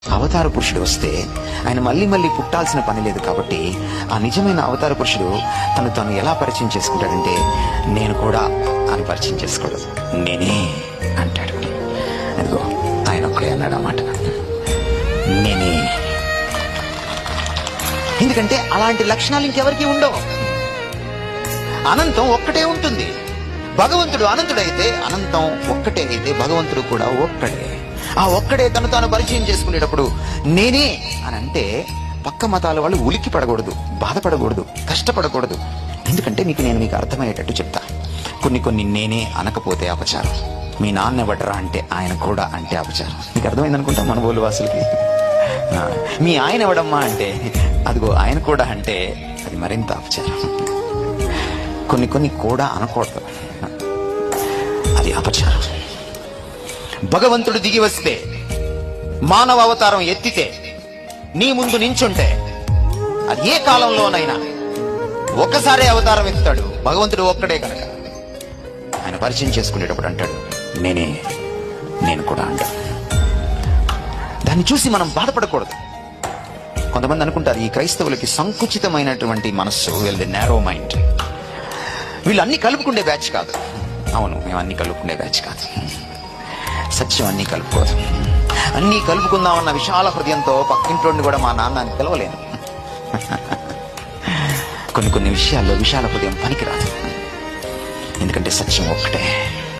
అవతార పురుషుడు వస్తే ఆయన మళ్ళీ మళ్ళీ పుట్టాల్సిన పని లేదు. కాబట్టి ఆ నిజమైన అవతార పురుషుడు తను ఎలా పరిచయం చేసుకుంటాడంటే, నేను కూడా అని పరిచయం చేసుకోడు, నేనే అంటాడు. అదిగో ఆయన ఒక్కడే అన్నాడు అన్నమాట, నేనే. ఎందుకంటే అలాంటి లక్షణాలు ఇంకెవరికి ఉండవు. అనంతం ఒక్కటే ఉంటుంది. భగవంతుడు అనంతుడైతే, అనంతం ఒక్కటే అయితే భగవంతుడు కూడా ఒక్కడే. ఆ ఒక్కడే తాను పరిచయం చేసుకునేటప్పుడు నేనే అని అంటే పక్క మతాల వాళ్ళు ఉలిక్కి పడకూడదు, బాధపడకూడదు, కష్టపడకూడదు. ఎందుకంటే మీకు అర్థమయ్యేటట్టు చెప్తా. కొన్ని నేనే అనకపోతే అపచారం. మీ నాన్న ఎవడరా అంటే ఆయన కూడా అంటే అపచారం. మీకు అర్థమైంది అనుకుంటా మన బోలు వాసులకి. మీ ఆయన ఎవడమ్మా అంటే అదిగో ఆయన కూడా అంటే అది మరింత అపచారం. కొన్ని కూడా అనకూడదు, అది అపచారం. భగవంతుడు దిగి వస్తే, మానవ అవతారం ఎత్తితే, నీ ముందు నించుంటే, అది ఏ కాలంలోనైనా ఒక్కసారే అవతారం ఎత్తుతాడు. భగవంతుడు ఒక్కడే కనుక ఆయన పరిచయం చేసుకునేటప్పుడు అంటాడు, నేను కూడా అంటాడు. దాన్ని చూసి మనం బాధపడకూడదు. కొంతమంది అనుకుంటారు ఈ క్రైస్తవులకి సంకుచితమైనటువంటి మనస్సు, వీళ్ళది నేరో మైండ్, వీళ్ళు అన్ని కలుపుకుండే బ్యాచ్ కాదు. అవును, మేము అన్ని కలుపుకుండే బ్యాచ్ కాదు. సత్యం అన్నీ కలుపుకోదు. అన్నీ కలుపుకుందామన్న విశాల హృదయంతో పక్కింట్లోని కూడా మా నాన్న అని పిలవలేను. కొన్ని విషయాల్లో విశాల హృదయం పనికిరాదు. ఎందుకంటే సత్యం ఒక్కటే.